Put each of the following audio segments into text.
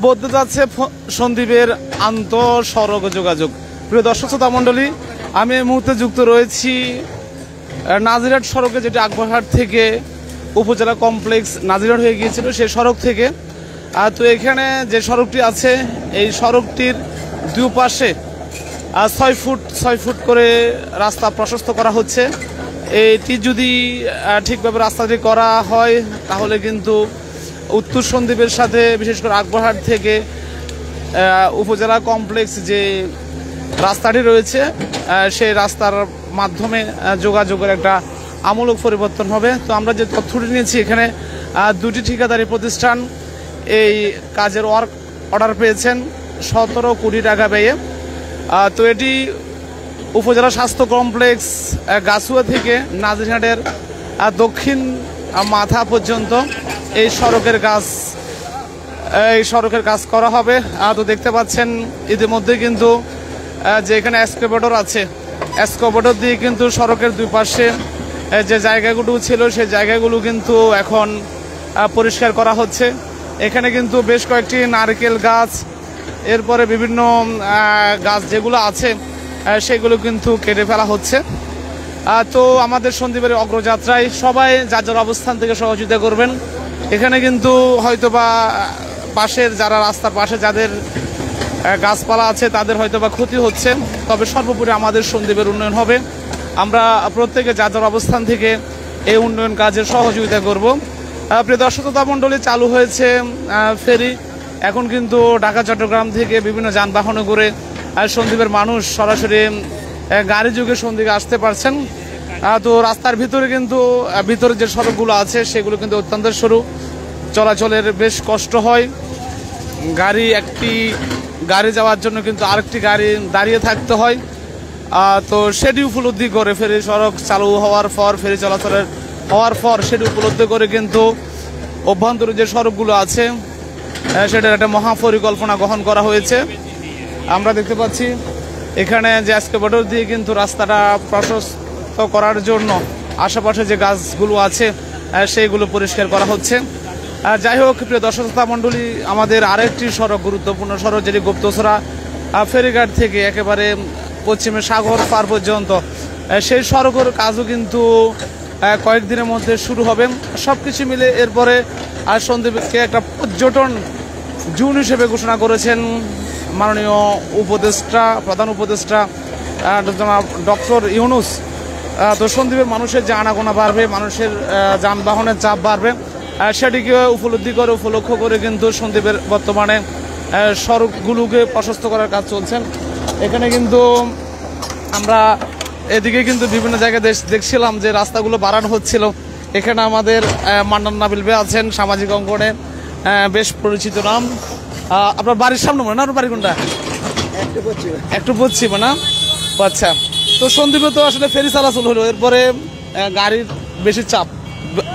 বদলে যাচ্ছে সন্দ্বীপের আন্তঃসড়ক যোগাযোগ। প্রিয় দর্শক শ্রোতা মণ্ডলী, আমি এই মুহূর্তে যুক্ত রয়েছি নাজিরহাট সড়কে, যেটি আকবরহাট থেকে উপজেলা কমপ্লেক্স নাজিরহাট হয়ে গিয়েছিল সেই সড়ক থেকে। তো এখানে যে সড়কটি আছে এই সড়কটির দুপাশে 6 ফুট করে রাস্তা প্রশস্ত করা হচ্ছে। এটি যদি ঠিকভাবে রাস্তাটি করা হয় তাহলে কিন্তু উত্তর সন্দ্বীপের সাথে, বিশেষ করে আকবরহাট থেকে উপজেলা কমপ্লেক্স যে রাস্তাটি রয়েছে সেই রাস্তার মাধ্যমে যোগাযোগের একটা আমূলক পরিবর্তন হবে। তো আমরা যে তথ্যটি নিয়েছি, এখানে দুটি ঠিকাদারি প্রতিষ্ঠান এই কাজের ওয়ার্ক অর্ডার পেয়েছেন 17 কোটি টাকা ব্যয়ে। তো এটি উপজেলা স্বাস্থ্য কমপ্লেক্স গাছুয়া থেকে নাজিরহাটের দক্ষিণ মাথা পর্যন্ত এই সড়কের কাজ করা হবে। তো দেখতে পাচ্ছেন ইতিমধ্যে কিন্তু যে এখানে এক্সকাভেটর আছে, এক্সকাভেটর দিয়ে কিন্তু সড়কের দুই পাশে যে জায়গাগুলো ছিল সেই জায়গাগুলো কিন্তু এখন পরিষ্কার করা হচ্ছে। এখানে কিন্তু বেশ কয়েকটি নারকেল গাছ, এরপরে বিভিন্ন গাছ যেগুলো আছে সেগুলো কিন্তু কেটে ফেলা হচ্ছে। তো আমাদের সন্দ্বীপের অগ্রযাত্রায় সবাই যার যার অবস্থান থেকে সহযোগিতা করবেন। এখানে কিন্তু হয়তোবা পাশের যারা রাস্তার পাশে যাদের গাছপালা আছে তাদের হয়তোবা ক্ষতি হচ্ছে, তবে সর্বোপরি আমাদের সন্দ্বীপের উন্নয়ন হবে। আমরা প্রত্যেকে যার যার অবস্থান থেকে এই উন্নয়ন কাজের সহযোগিতা করব। প্রিয় দর্শক মণ্ডলী, চালু হয়েছে ফেরি। এখন কিন্তু ঢাকা চট্টগ্রাম থেকে বিভিন্ন যানবাহনে করে সন্দ্বীপের মানুষ সরাসরি গাড়ি যুগে সন্দ্বীপে আসতে পারছেন। তো রাস্তার ভিতরে কিন্তু ভিতরে যে সড়কগুলো আছে সেগুলো কিন্তু অত্যন্ত সরু, চলাচলের বেশ কষ্ট হয়। একটি গাড়ি যাওয়ার জন্য কিন্তু আরেকটি গাড়ি দাঁড়িয়ে থাকতে হয়। তো সেটি উপলব্ধি করে ফেরি সড়ক চালু হওয়ার পর, ফেরি চলাচলের হওয়ার পর সেটি উপলব্ধি করে কিন্তু অভ্যন্তরীণ যে সড়কগুলো আছে সেটার একটা মহাপরিকল্পনা গ্রহণ করা হয়েছে। আমরা দেখতে পাচ্ছি এখানে যে এক্সকাভেটর দিয়ে কিন্তু রাস্তাটা প্রশস্ত করার জন্য আশেপাশে যে গাছগুলো আছে সেইগুলো পরিষ্কার করা হচ্ছে। যাই হোক, প্রিয় দর্শক মণ্ডলী, আমাদের আরেকটি সড়ক, গুরুত্বপূর্ণ সড়ক, যেটি গুপ্তছড়া ফেরিঘাট থেকে একেবারে পশ্চিমে সাগর পার পর্যন্ত, সেই সড়কের কাজও কিন্তু কয়েকদিনের মধ্যে শুরু হবে। সব কিছু মিলে এরপরে সন্দ্বীপকে একটা পর্যটন জোন হিসেবে ঘোষণা করেছেন মাননীয় উপদেষ্টা, প্রধান উপদেষ্টা ডক্টর ইউনূস। তো সন্দ্বীপের মানুষের যে আনাগোনা বাড়বে, মানুষের যানবাহনের চাপ বাড়বে, সেটিকে উপলক্ষ করে কিন্তু সন্দ্বীপের বর্তমানে সড়কগুলোকে প্রশস্ত করার কাজ চলছেন। এখানে কিন্তু আমরা এদিকে কিন্তু বিভিন্ন জায়গায় দেখছিলাম যে রাস্তাগুলো বাড়ানো হচ্ছিল। এখানে আমাদের মান্নান নাবিল ভাই আছেন, সামাজিক অঙ্গনে বেশ পরিচিত নাম। আপনার বাড়ির সামনে মনে না? বাড়ি কোনটা? একটু পশ্চিমে না? আচ্ছা। তো সন্দ্বীপে তো আসলে ফেরি চলাচল হলো, এরপরে গাড়ির বেশি চাপ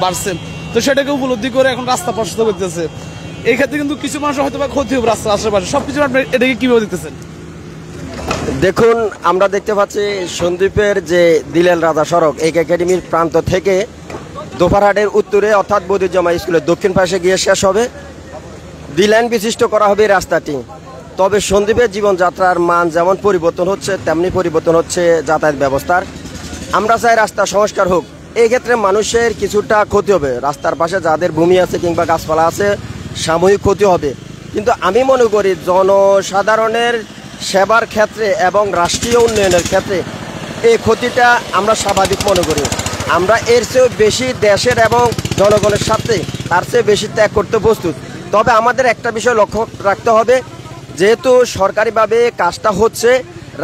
বাড়ছে, তো সেটাকে উপলব্ধি করে এখন রাস্তা প্রশস্ত করতেছে। এই ক্ষেত্রে কিন্তু কিছু মানুষ হয়তো বা ক্ষতি হবে রাস্তার আশেপাশে। সবকিছু আপনি এটাকে কিভাবে দেখতেছেন? দেখুন, আমরা দেখতে পাচ্ছি সন্দ্বীপের যে দিলেন রাজা সড়ক এক একাডেমির প্রান্ত থেকে দোপারহাটের উত্তরে অর্থাৎ বদিউজ্জামান স্কুলের দক্ষিণ পাশে গিয়ে শেষ হবে। দ্বিলাইন বিশিষ্ট করা হবে রাস্তাটি। তবে সন্দ্বীপের জীবনযাত্রার মান যেমন পরিবর্তন হচ্ছে তেমনি পরিবর্তন হচ্ছে যাতায়াত ব্যবস্থার। আমরা চাই রাস্তা সংস্কার হোক। এই ক্ষেত্রে মানুষের কিছুটা ক্ষতি হবে, রাস্তার পাশে যাদের ভূমি আছে কিংবা গাছপালা আছে সাময়িক ক্ষতি হবে। কিন্তু আমি মনে করি জনসাধারণের সেবার ক্ষেত্রে এবং রাষ্ট্রীয় উন্নয়নের ক্ষেত্রে এই ক্ষতিটা আমরা স্বাভাবিক মনে করি। আমরা এর চেয়েও বেশি দেশের এবং জনগণের স্বার্থে তার চেয়ে বেশি ত্যাগ করতে প্রস্তুত। তবে আমাদের একটা বিষয় লক্ষ্য রাখতে হবে, যেহেতু সরকারিভাবে কাজটা হচ্ছে,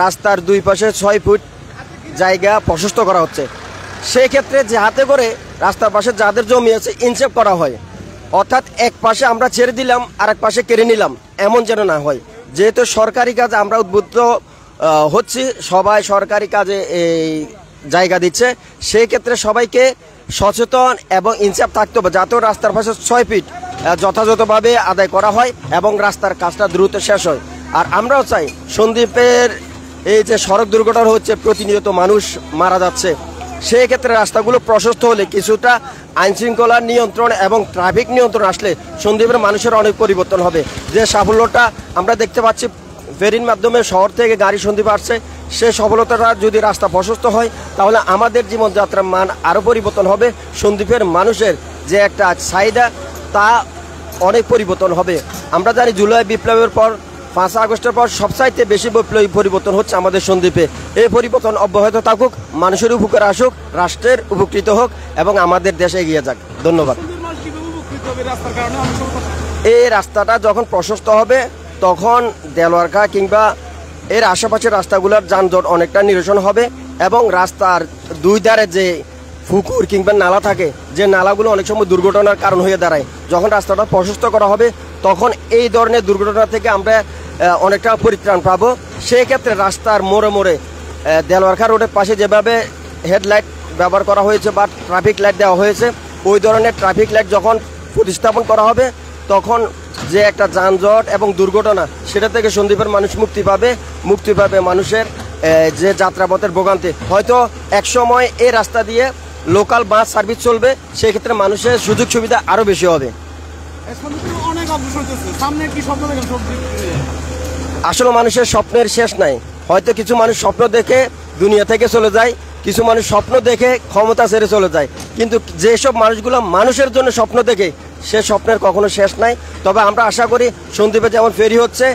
রাস্তার দুই পাশে 6 ফুট জায়গা প্রশস্ত করা হচ্ছে, সেই ক্ষেত্রে যে হাতে করে রাস্তার পাশে যাদের জমি আছে ইনসেপ করা হয়, অর্থাৎ এক পাশে আমরা ছেড়ে দিলাম আর এক পাশে কেড়ে নিলাম, এমন যেন না হয়। যেহেতু সরকারি কাজে আমরা উদ্বুদ্ধ হচ্ছি, সবাই সরকারি কাজে এই জায়গা দিচ্ছে, সেই ক্ষেত্রে সবাইকে সচেতন এবং ইনসাফ থাকতে হবে, যাতে রাস্তার পাশে 6 ফিট যথাযথভাবে আদায় করা হয় এবং রাস্তার কাজটা দ্রুত শেষ হয়। আর আমরাও চাই সন্দ্বীপের এই যে সড়ক দুর্ঘটনা হচ্ছে, প্রতিনিয়ত মানুষ মারা যাচ্ছে, সেই ক্ষেত্রে রাস্তাগুলো প্রশস্ত হলে কিছুটা আইনশৃঙ্খলা নিয়ন্ত্রণ এবং ট্রাফিক নিয়ন্ত্রণ আসলে সন্দ্বীপের মানুষের অনেক পরিবর্তন হবে। যে সাফল্যটা আমরা দেখতে পাচ্ছি ফেরির মাধ্যমে শহর থেকে গাড়ি সন্দ্বীপ আসছে, সেই সফলতাটা যদি রাস্তা প্রশস্ত হয় তাহলে আমাদের জীবনযাত্রার মান আরও পরিবর্তন হবে। সন্দ্বীপের মানুষের যে একটা চাহিদা তা অনেক পরিবর্তন হবে। আমরা জানি জুলাই বিপ্লবের পর 5 আগস্টের পর সবচাইতে বেশি বিপ্লবী পরিবর্তন হচ্ছে আমাদের সন্দ্বীপে। এই পরিবর্তন অব্যাহত থাকুক, মানুষের উপকার আসুক, রাষ্ট্রের উপকৃত হোক এবং আমাদের দেশে এগিয়ে যাক। ধন্যবাদ। এই রাস্তাটা যখন প্রশস্ত হবে তখন দেলোয়ারখা কিংবা এর আশেপাশের রাস্তাগুলোর যানজট অনেকটা নিরসন হবে এবং রাস্তার দুই ধারে যে পুকুর কিংবা নালা থাকে, যে নালাগুলো অনেক সময় দুর্ঘটনার কারণ হয়ে দাঁড়ায়, যখন রাস্তাটা প্রশস্ত করা হবে তখন এই ধরনের দুর্ঘটনা থেকে আমরা অনেকটা পরিত্রাণ পাবো। সেই ক্ষেত্রে রাস্তার মোড়ে মোড়ে দেলোয়ারখা রোডের পাশে যেভাবে হেডলাইট ব্যবহার করা হয়েছে বা ট্রাফিক লাইট দেওয়া হয়েছে, ওই ধরনের ট্রাফিক লাইট যখন প্রতিস্থাপন করা হবে তখন যে একটা যানজট এবং দুর্ঘটনা সেটা থেকে সন্দ্বীপের মানুষ মুক্তি পাবে মানুষের যে যাত্রাপথের ভোগান্তি। হয়তো একসময় এই রাস্তা দিয়ে লোকাল বাস সার্ভিস চলবে, সেই ক্ষেত্রে মানুষের সুযোগ সুবিধা আরও বেশি হবে। আসলে মানুষের স্বপ্নের শেষ নাই। হয়তো কিছু মানুষ স্বপ্ন দেখে দুনিয়া থেকে চলে যায়, কিছু মানুষ স্বপ্ন দেখে ক্ষমতা ছেড়ে চলে যায়, কিন্তু যেসব মানুষগুলো মানুষের জন্য স্বপ্ন দেখে সে স্বপ্নের কখনো শেষ নাই। তবে আমরা আশা করি সন্দ্বীপে যেমন ফেরি হচ্ছে,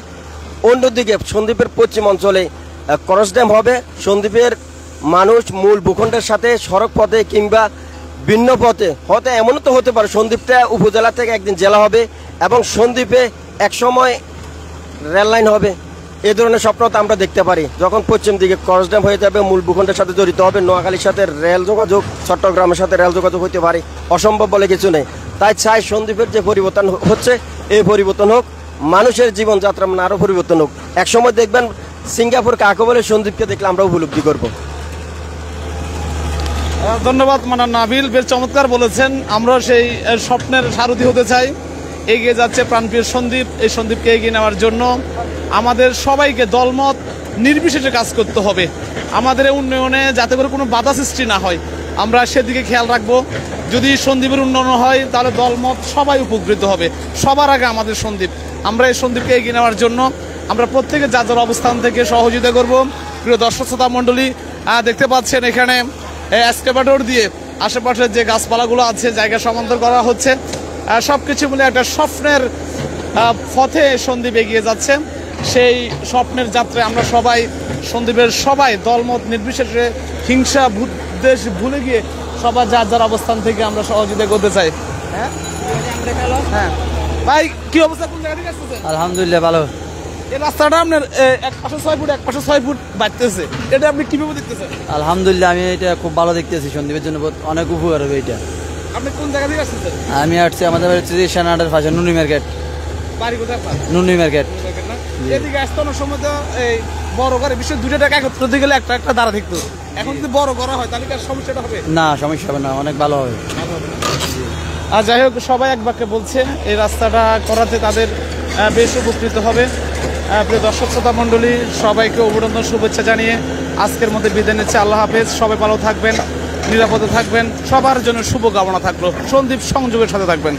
অন্যদিকে সন্দ্বীপের পশ্চিম অঞ্চলে ক্রস ড্যাম হবে। সন্দ্বীপের মানুষ মূল ভূখণ্ডের সাথে সড়ক পথে কিংবা ভিন্ন পথে, হয়তো এমনও তো হতে পারে সন্দ্বীপটা উপজেলা থেকে একদিন জেলা হবে এবং সন্দ্বীপে একসময় রেল লাইন হবে। এই ধরনের স্বপ্ন তো আমরা দেখতে পারি। যখন পশ্চিম দিকে ক্রস ড্যাম হয়ে যাবে, মূল ভূখণ্ডের সাথে জড়িত হবে, নোয়াখালীর সাথে রেল যোগাযোগ, চট্টগ্রামের সাথে রেল যোগাযোগ হতে পারে, অসম্ভব বলে কিছু নেই। তাই চাই সন্দ্বীপের যে পরিবর্তন হচ্ছে এই পরিবর্তন হোক, মানুষের জীবনযাত্রা মানে আরও পরিবর্তন হোক। একসময় দেখবেন সিঙ্গাপুর কাকে বলে, সন্দ্বীপকে দেখলে আমরা উপলব্ধি করব। ধন্যবাদ মানান নাবিল, বেশ চমৎকার বলেছেন। আমরা সেই স্বপ্নের সারথি হতে চাই। এগিয়ে যাচ্ছে প্রাণপ্রিয় সন্দ্বীপ। এই সন্দ্বীপকে এগিয়ে নেওয়ার জন্য আমাদের সবাইকে দলমত নির্বিশেষে কাজ করতে হবে। আমাদের উন্নয়নে যাতে করে কোনো বাধা সৃষ্টি না হয় আমরা সেদিকে খেয়াল রাখবো। যদি সন্দ্বীপের উন্নয়ন হয় তাহলে দলমত সবাই উপকৃত হবে। সবার আগে আমাদের সন্দ্বীপ। আমরা এই সন্দ্বীপকে এগিয়ে নেওয়ার জন্য আমরা প্রত্যেকে যার যার অবস্থান থেকে সহযোগিতা করব। প্রিয় দর্শক শ্রোতা মণ্ডলী, দেখতে পাচ্ছেন এখানে এক্সকাভেটর দিয়ে আশেপাশের যে গাছপালাগুলো আছে জায়গা সমান্তর করা হচ্ছে। সব কিছু মিলে একটা স্বপ্নের পথে সন্দ্বীপ এগিয়ে যাচ্ছে। সেই স্বপ্নের যাত্রায় আমরা সবাই সন্দ্বীপের সবাই দলমত নির্বিশেষে হিংসা দেশ ভুলে গিয়ে সবার যার যার অবস্থান থেকে আমরা সহযোগিতা করতে চাই। হ্যাঁ ভাই, কি অবস্থা? কোন জায়গা থেকে আসতেছে? আলহামদুলিল্লাহ ভালো। এই রাস্তাটা আপনার এক পাশে 6 ফুট এক পাশে 6 ফুট বাড়তেছে, এটা আপনি কিভাবে দেখতেছেন? আলহামদুলিল্লাহ আমি এটা খুব ভালো দেখতেছি, সন্দ্বীপের জন্য অনেক উপকার হবে এটা। আপনি কোন জায়গা থেকে আসতেছেন? আমি আসছি আমাদের বাড়ি হচ্ছে সেনাহাটের পাশে নুনি মার্কেট। বাড়ি কোথায় আপনার? নুনি মার্কেট। এদিকে আসতে অনেক সময় তো এই বড় করে বিশ্বের 2টা টাকা একত্র দিতে গেলে একটা একটা দাঁড়া থাকতো। এখন যদি বড় করা হয় তাহলে কি আর সমস্যাটা হবে? না, সমস্যা হবে না, অনেক ভালো হবে। আর যাই হোক, সবাই এক বাক্যে বলছে এই রাস্তাটা করাতে তাদের বেশ উপকৃত হবে। প্রিয় দর্শক শ্রোতা মণ্ডলী, সবাইকে অভিনন্দন শুভেচ্ছা জানিয়ে আজকের মধ্যে বিদায় নিচ্ছে। আল্লাহ হাফেজ। সবাই ভালো থাকবেন, নিরাপদে থাকবেন, সবার জন্য শুভকামনা থাকলো। সন্দ্বীপ সংযোগের সাথে থাকবেন।